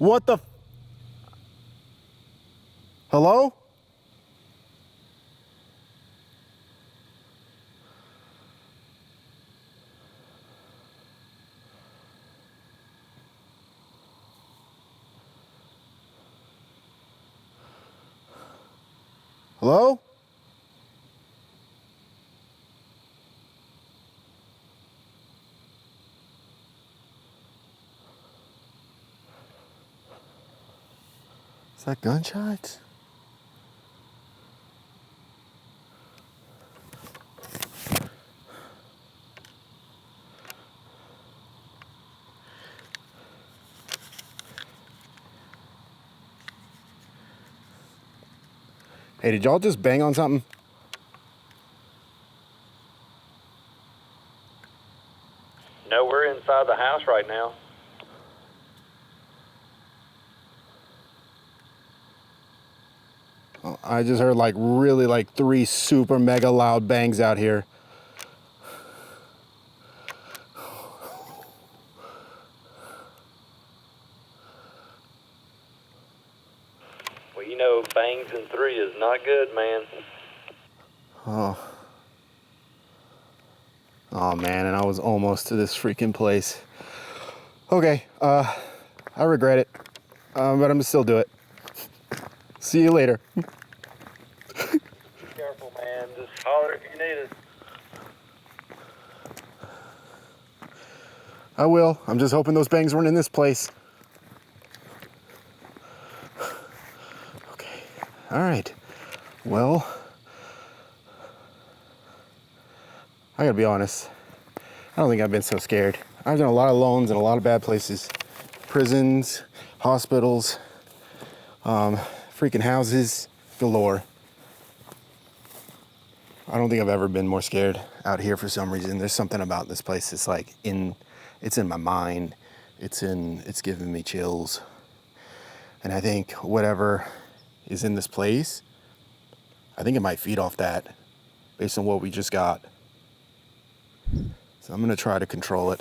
What the? Hello? Hello? Is that gunshots? Hey, did y'all just bang on something? No, we're inside the house right now. Oh, I just heard like really like 3 super mega loud bangs out here. Well, you know, bangs in 3 is not good, man. Oh man, and I was almost to this freaking place. Okay, I regret it, but I'm gonna still do it. See you later. Be careful, man. Just holler if you need us. I will. I'm just hoping those bangs weren't in this place. Okay, all right. Well, I gotta be honest. I don't think I've been so scared. I've done a lot of loans in a lot of bad places. Prisons, hospitals, freaking houses galore. I don't think I've ever been more scared out here for some reason. There's something about this place. It's like it's in my mind. It's giving me chills. And I think whatever is in this place, I think it might feed off that based on what we just got. So I'm gonna try to control it.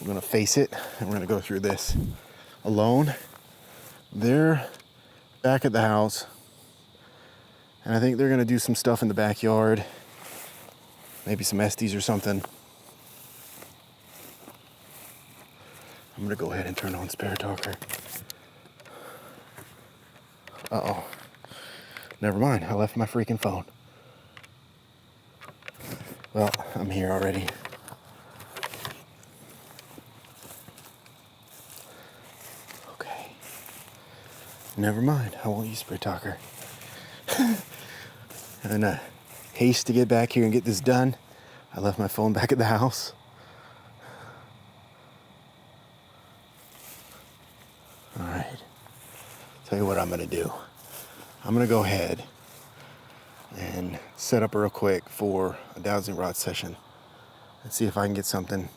I'm gonna face it and we're gonna go through this alone. They're back at the house. And I think they're gonna do some stuff in the backyard. Maybe some Estes or something. I'm gonna go ahead and turn on Spirit Talker. Uh-oh. Never mind, I left my freaking phone. Well, I'm here already. Okay. Never mind, I won't use Spirit Talker. And in a haste to get back here and get this done, I left my phone back at the house. All right. Tell you what I'm gonna do. I'm gonna go ahead and set up real quick for a dowsing rod session and see if I can get something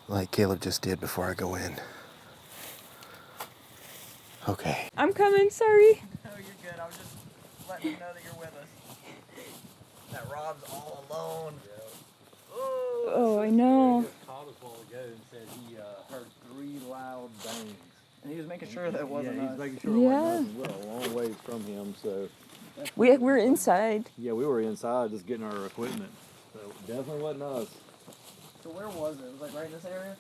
like Caleb just did before I go in. Okay. I'm coming, sorry. No, you're good. I was just letting you know that you're with us. That Rob's all alone. Oh, I know. He just called us a while ago and said he heard 3 loud bangs. And he was making sure that wasn't Yeah, us. he's making sure it wasn't us. We're a long ways from him, so. We're inside. Yeah, we were inside just getting our equipment. So definitely wasn't us. So where was it? It was like right in this area?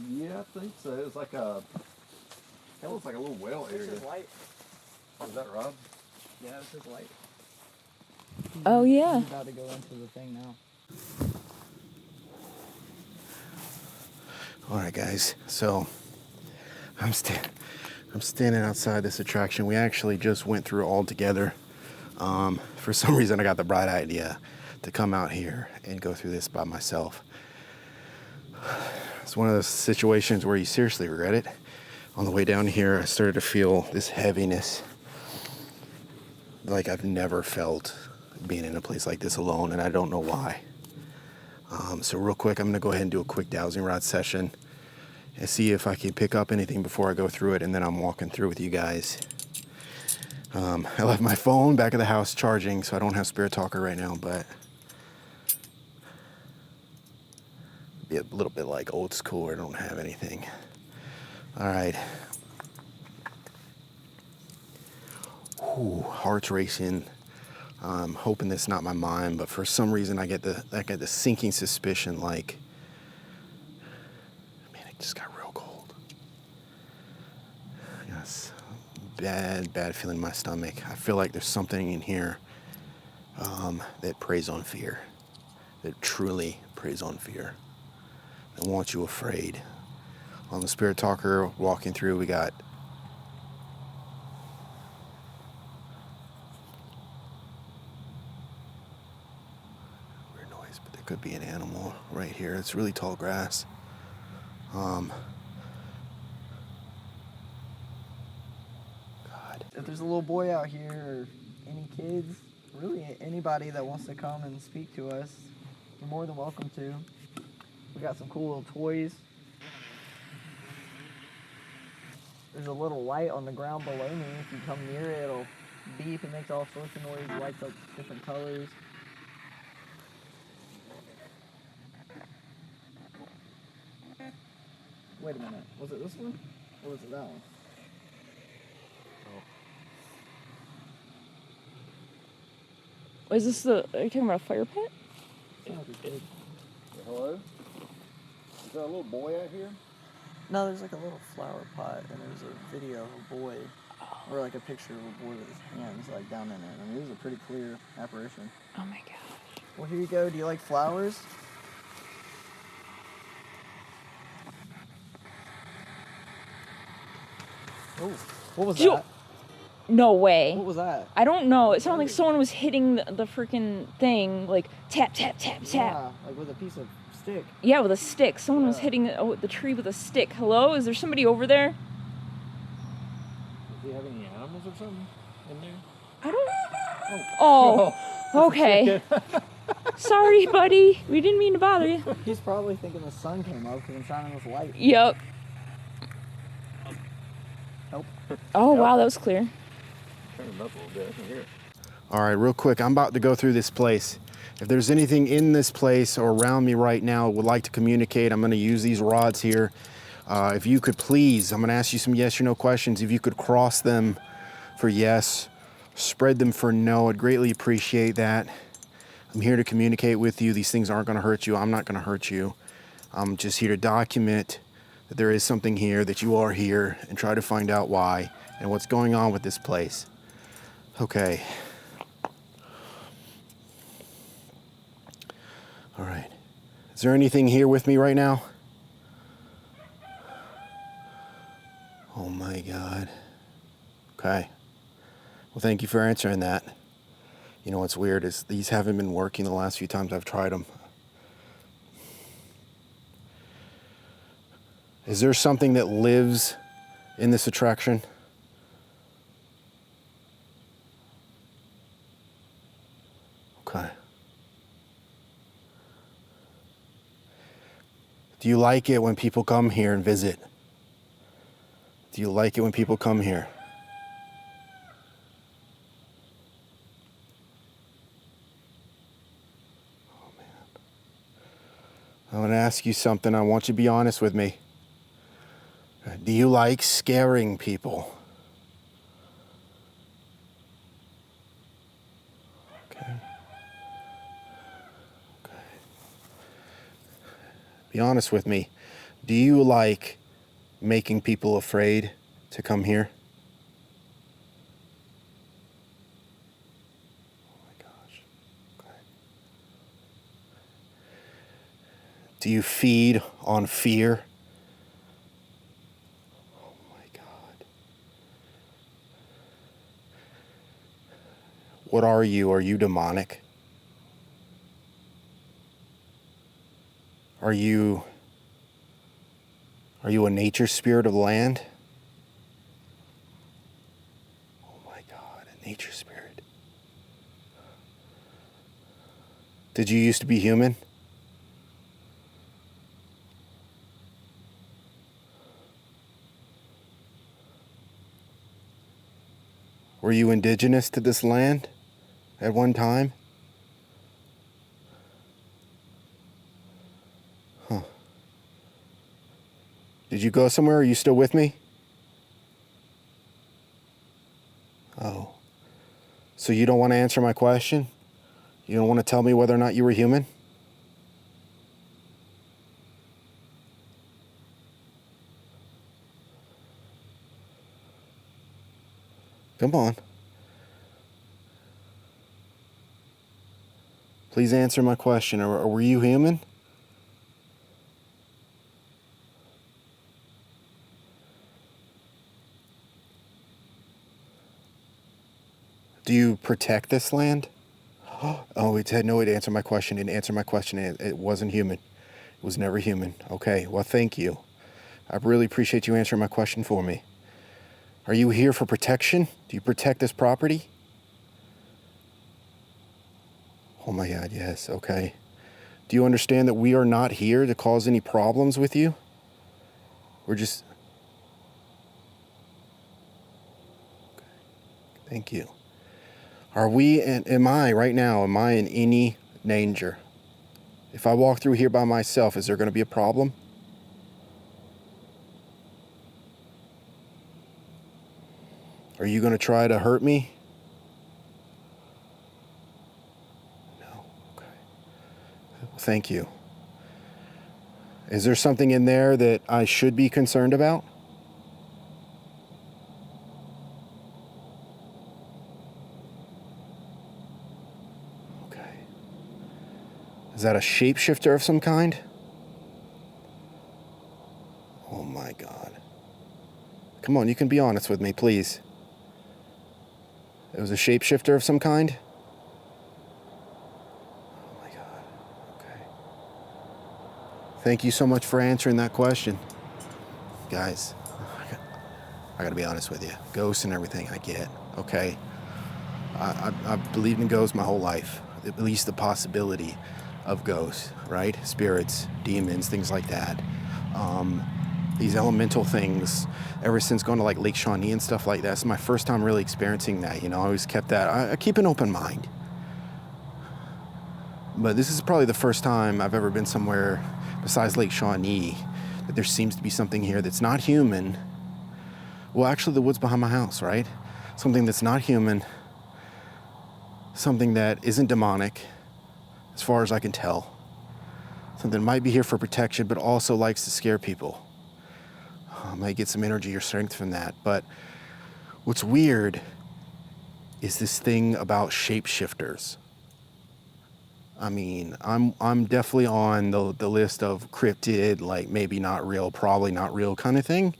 Yeah, I think so. It's like a, hell, it's like a little well This area. is light. Is that Rob? Yeah, this is light. Oh, yeah. He's about to go into the thing now. All right, guys. So I'm standing outside this attraction. We actually just went through it all together. For some reason, I got the bright idea to come out here and go through this by myself. It's one of those situations where you seriously regret it. On the way down here, I started to feel this heaviness, like I've never felt being in a place like this alone, and I don't know why. So real quick, I'm gonna go ahead and do a quick dowsing rod session and see if I can pick up anything before I go through it, and then I'm walking through with you guys. I left my phone back at the house charging, so I don't have Spirit Talker right now, but be a little bit like old school where I don't have anything. All right. Ooh, heart's racing. I'm hoping that's not my mind, but for some reason I get the sinking suspicion like, man, it just got real cold. Yes, bad feeling in my stomach. I feel like there's something in here that preys on fear, that truly preys on fear, that wants you afraid. On the Spirit Talker walking through, we got weird noise, but there could be an animal right here. It's really tall grass. God. If there's a little boy out here or any kids, really anybody that wants to come and speak to us, you're more than welcome to. We got some cool little toys. There's a little light on the ground below me. If you come near it, it'll beep and makes all sorts of noise, lights up different colors. Wait a minute, was it this one? Or was it that one? Is this the? Are you talking about a fire pit? Hello? Is there a little boy out here? No, there's like a little flower pot, and there's a video of a boy, or like a picture of a boy with his hands like down in it. I mean, it was a pretty clear apparition. Oh my gosh. Well, here you go. Do you like flowers? Oh, what was Yo- that? No way. What was that? I don't know. It sounded like someone was hitting the freaking thing, like tap, tap, tap, tap. Yeah, like with a piece of stick. Yeah, with a stick. Someone was Yeah. hitting the tree with a stick. Hello? Is there somebody over there? Do you have any animals or something in there? I don't. Oh. Okay. Sorry, buddy. We didn't mean to bother you. He's probably thinking the sun came up because I'm shining this light. Yep. Nope. Oh, wow, that was clear. Turn it up a little bit. I can hear it. All right, real quick, I'm about to go through this place. If there's anything in this place or around me right now would like to communicate, I'm going to use these rods here. If you could please, I'm going to ask you some yes or no questions. If you could cross them for yes, spread them for no, I'd greatly appreciate that. I'm here to communicate with you. These things aren't going to hurt you. I'm not going to hurt you. I'm just here to document that there is something here, that you are here, and try to find out why and what's going on with this place. Okay. All right. Is there anything here with me right now? Oh my God. Okay. Well, thank you for answering that. You know what's weird is these haven't been working the last few times I've tried them. Is there something that lives in this attraction? Okay. Do you like it when people come here and visit? Do you like it when people come here? Oh man. I want to ask you something. I want you to be honest with me. Do you like scaring people? Okay. Okay. Be honest with me. Do you like making people afraid to come here? Oh my gosh. Okay. Do you feed on fear? Oh my God. What are you? Are you demonic? Are you a nature spirit of the land? Oh my God, a nature spirit. Did you used to be human? Were you indigenous to this land at one time? Huh. Did you go somewhere? Are you still with me? Oh. So you don't want to answer my question? You don't want to tell me whether or not you were human? Come on. Please answer my question. Or were you human? Do you protect this land? Oh, it had no way to answer my question. It didn't answer my question. It wasn't human. It was never human. Okay, well, thank you. I really appreciate you answering my question for me. Are you here for protection? Do you protect this property? Oh my God, yes, okay. Do you understand that we are not here to cause any problems with you? We're just... Okay. Thank you. Are we, am I right now, am I in any danger? If I walk through here by myself, is there going to be a problem? Are you going to try to hurt me? No. Okay. Well, thank you. Is there something in there that I should be concerned about? Okay. Is that a shapeshifter of some kind? Oh my God. Come on, you can be honest with me, please. It was a shapeshifter of some kind? Oh my God. Okay. Thank you so much for answering that question. Guys, I gotta be honest with you. Ghosts and everything, I get, okay? I've believed in ghosts my whole life. At least the possibility of ghosts, right? Spirits, demons, things like that. These elemental things, ever since going to like Lake Shawnee and stuff like that, it's my first time really experiencing that, you know. I always kept that, I keep an open mind. But this is probably the first time I've ever been somewhere besides Lake Shawnee that there seems to be something here that's not human. Well, actually the woods behind my house, right? Something that's not human, something that isn't demonic, as far as I can tell. Something that might be here for protection, but also likes to scare people. I might get some energy or strength from that. But what's weird is this thing about shapeshifters. I mean, I'm definitely on the list of cryptid, like maybe not real, probably not real kind of thing.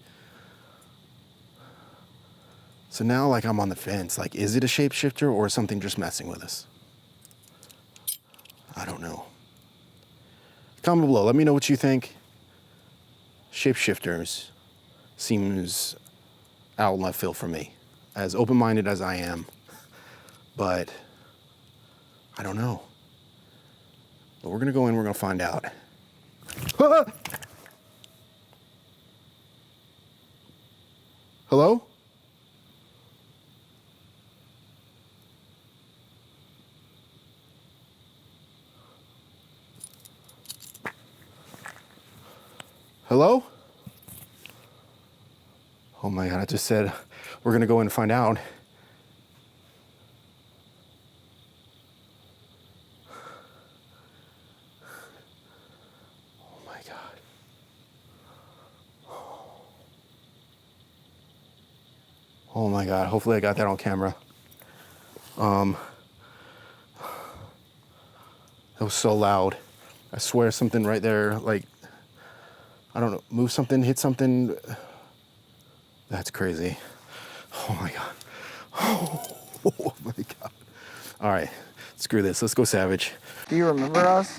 So now, like, I'm on the fence. Like, is it a shapeshifter or is something just messing with us? I don't know. Comment below. Let me know what you think. Shapeshifters seems out in left field for me. As open-minded as I am. But I don't know. But we're going to go in. We're going to find out. Hello? Hello? Oh my God, I just said we're gonna go in and find out. Oh my God. Oh my God, hopefully I got that on camera. That was so loud. I swear something right there, like, I don't know, move something, hit something. That's crazy. Oh my God. Oh my God. All right, screw this. Let's go savage. Do you remember us?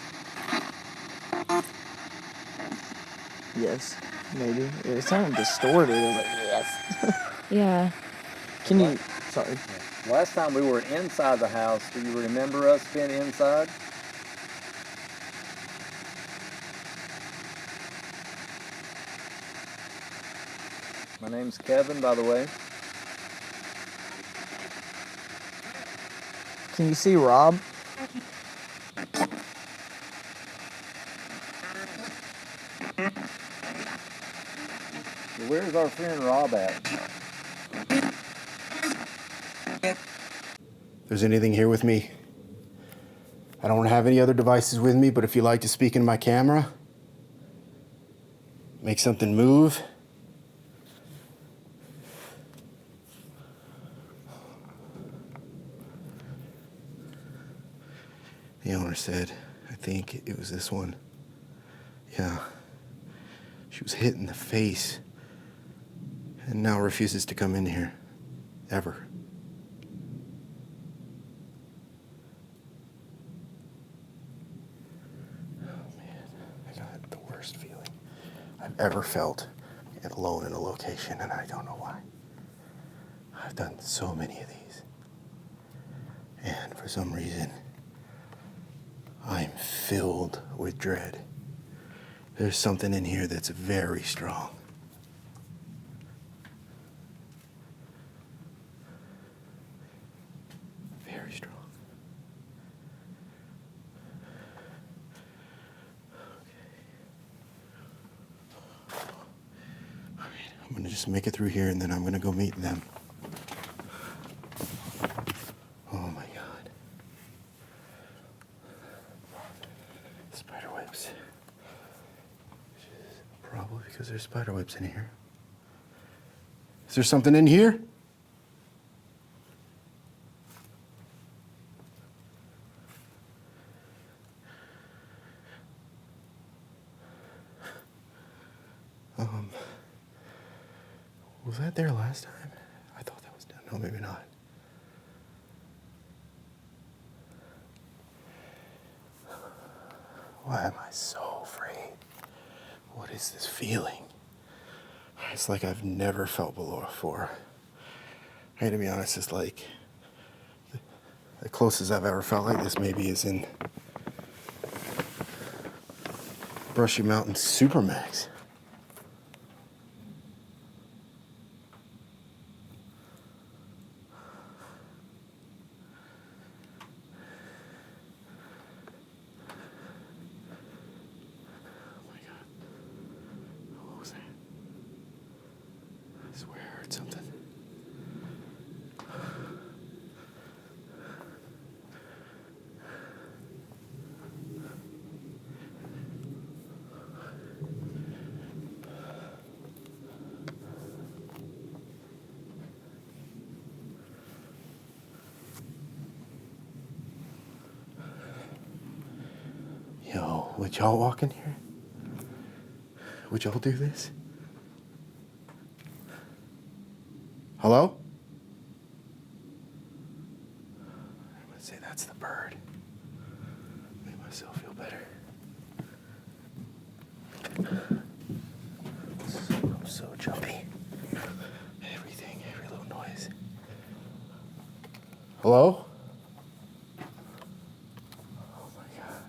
Yes, maybe. It sounded distorted. I was like, yes. Yeah. Can you, sorry. Last time we were inside the house, do you remember us being inside? My name's Kevin, by the way. Can you see Rob? where's our friend Rob at? If there's anything here with me, I don't have any other devices with me, but if you like to speak in my camera, make something move. The owner said, I think it was this one. Yeah. She was hit in the face and now refuses to come in here. Ever. Oh man, I got the worst feeling I've ever felt alone in a location, and I don't know why. I've done so many of these. And for some reason, I'm filled with dread. There's something in here that's very strong. Very strong. Okay. All right, I'm gonna just make it through here and then I'm gonna go meet them. Oh my God. Spider webs. Probably because there's spider webs in here. Is there something in here? Was that there last time? I thought that was down. No, maybe not. Why am I so afraid? What is this feeling? It's like I've never felt before. I gotta be honest, it's like the closest I've ever felt like this maybe is in Brushy Mountain Supermax. I swear I heard something. Yo, would y'all walk in here? Would y'all do this? Hello? I'm gonna say that's the bird. Make myself feel better. I'm so jumpy. Everything, every little noise. Hello? Oh my God.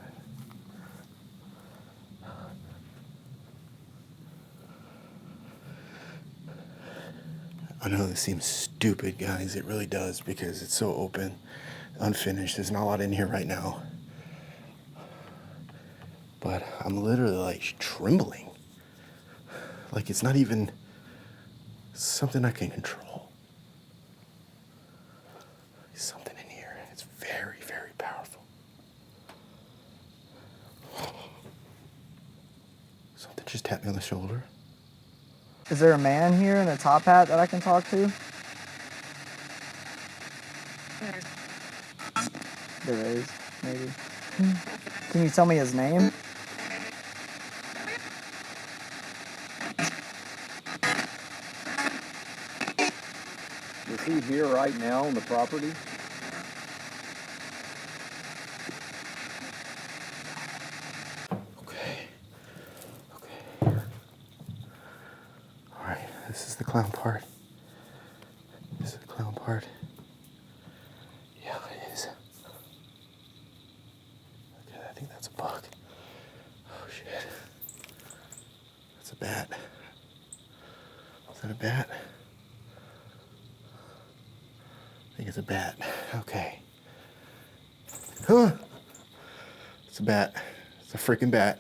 I know this seems stupid, guys. It really does because it's so open, unfinished. There's not a lot in here right now. But I'm literally like trembling. Like it's not even something I can control. There's something in here. It's very, very powerful. Something just tapped me on the shoulder. Is there a man here in a top hat that I can talk to? There is, maybe. Can you tell me his name? Is he here right now on the property? Okay. All right, this is the clown part. This is the clown part. Yeah, it is. Okay, I think that's a bug. Oh, shit. That's a bat. Is that a bat? I think it's a bat. Okay. Huh. It's a bat. It's a freaking bat.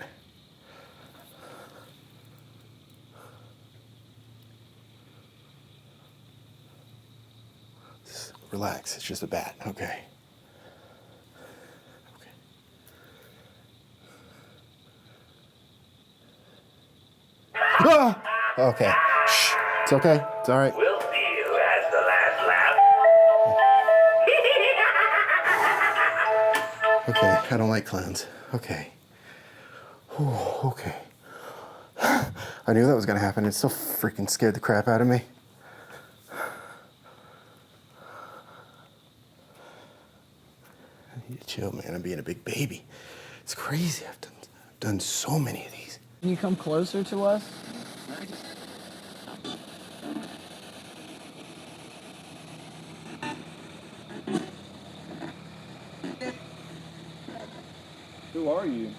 Relax. It's just a bat. Okay. Ah! Okay. Shh. It's okay. It's all right. We'll see who has the last laugh. Okay. I don't like clowns. Okay. Whew, okay. I knew that was gonna happen. It still freaking scared the crap out of me. I need to chill, man. I'm being a big baby. It's crazy. I've done so many of these. Can you come closer to us? Who are you?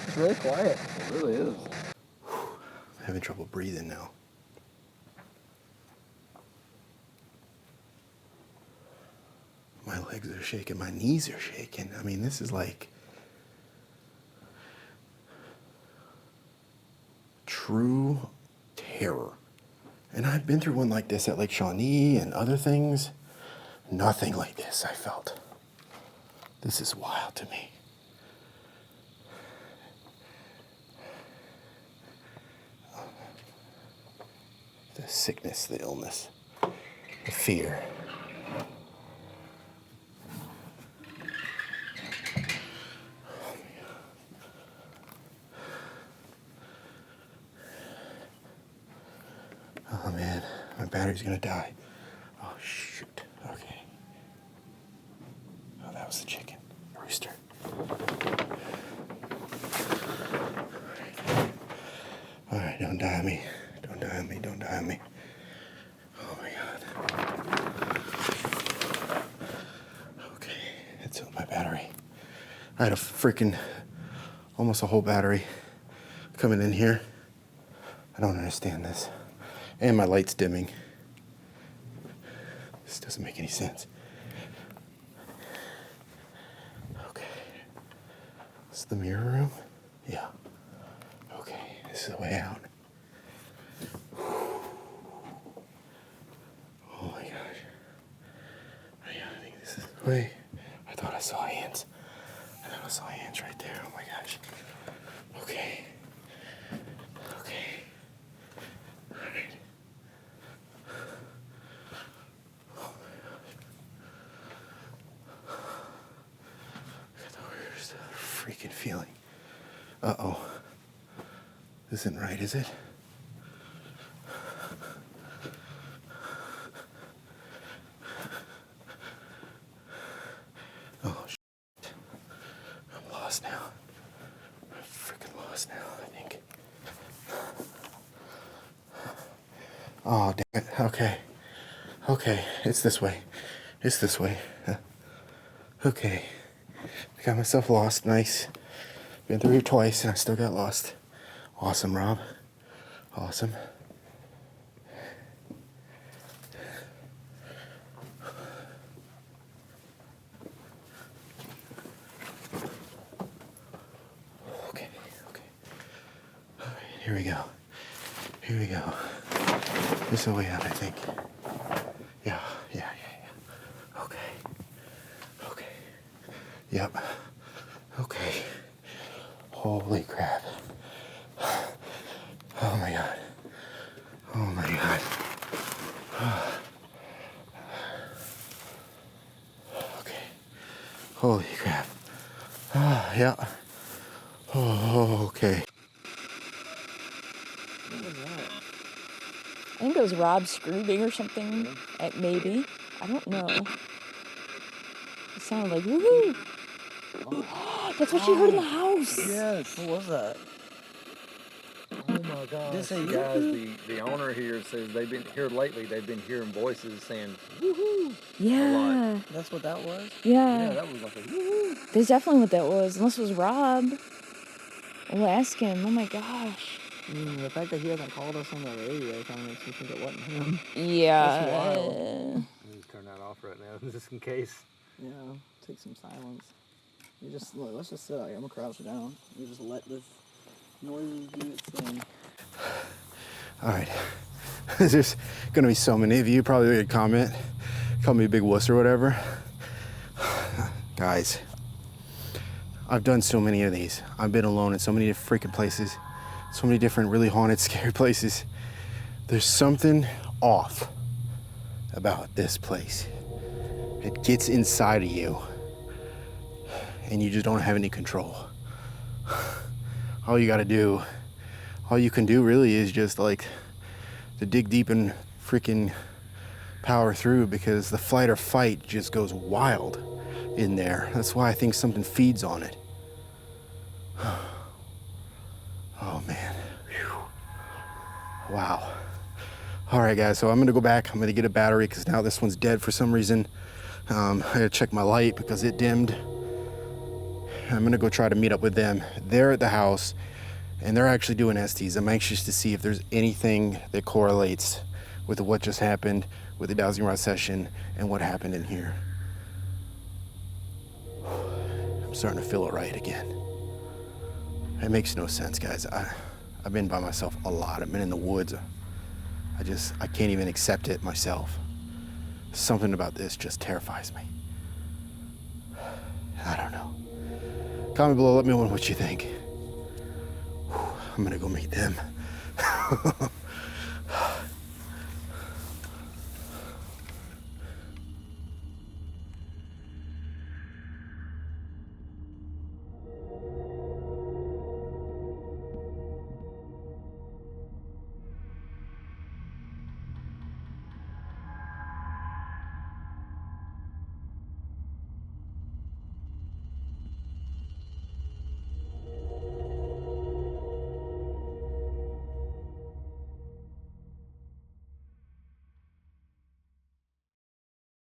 It's really quiet. It really is. I'm having trouble breathing now. My legs are shaking. My knees are shaking. I mean, this is like true terror. And I've been through one like this at Lake Shawnee and other things. Nothing like this, I felt. This is wild to me. The sickness, the illness, the fear. Oh man, my battery's gonna die. Oh shoot, okay. Oh, that was the chicken, rooster. All right, don't die on me. Don't die on me, don't die on me. Oh my God. Okay, it's on my battery. I had a freaking, almost a whole battery coming in here. I don't understand this. And my light's dimming. This doesn't make any sense. Okay. This is the mirror room? Yeah. Okay, this is the way out. Oh my gosh. I think this is the way. I thought I saw hands. I thought I saw hands right there. Oh my gosh. Okay. Okay. All right. Oh my gosh. I got the worst freaking feeling. Uh-oh. This isn't right, is it? Oh, shit. I'm lost now. I'm freaking lost now, I think. Oh, damn it. Okay. Okay, it's this way. It's this way. Okay. I got myself lost. Nice. Been through here twice and I still got lost. Awesome, Rob. Awesome. Okay, okay. All right, here we go. Here we go. This is the way out, I think. Yeah. Okay. Okay. Yep. Okay. Holy crap. Oh my God. Oh my God. Okay. Holy crap. Yeah. Oh, okay. I think it was Rob screaming or something. Maybe. I don't know. It sounded like woohoo. That's what she heard in the house. Yes. What was that? Oh my gosh. Just say guys, yoo-hoo. the owner here says they've been here lately. They've been hearing voices saying woohoo. Yeah. That's what that was? Yeah, Yeah. that was like a woohoo. That's definitely what that was. Unless it was Rob. We'll ask him. Oh my gosh. The fact that he hasn't called us on the radio kind of makes me think it wasn't him. Yeah. That's wild. Let me turn that off right now. just in case. Yeah, take some silence. You just look, let's just sit out here. I'm gonna crouch down. You just let this noise do its thing. All right. There's gonna be so many of you probably would comment, call me a big wuss or whatever. Guys, I've done so many of these. I've been alone in so many freaking places, so many different really haunted, scary places. There's something off about this place. It gets inside of you, and you just don't have any control. All you gotta do, all you can do really is just like to dig deep and freaking power through, because the flight or fight just goes wild in there. That's why I think something feeds on it. Oh man. Whew. Wow. All right, guys, so I'm gonna go back. I'm gonna get a battery because now this one's dead for some reason. I gotta check my light because it dimmed. I'm gonna go try to meet up with them. They're at the house and they're actually doing STs. I'm anxious to see if there's anything that correlates with what just happened with the dowsing rod session and what happened in here. I'm starting to feel it right again. It makes no sense, guys. I've been by myself a lot. I've been in the woods. I can't even accept it myself. Something about this just terrifies me. I don't know. Comment below, let me know what you think. I'm gonna go meet them.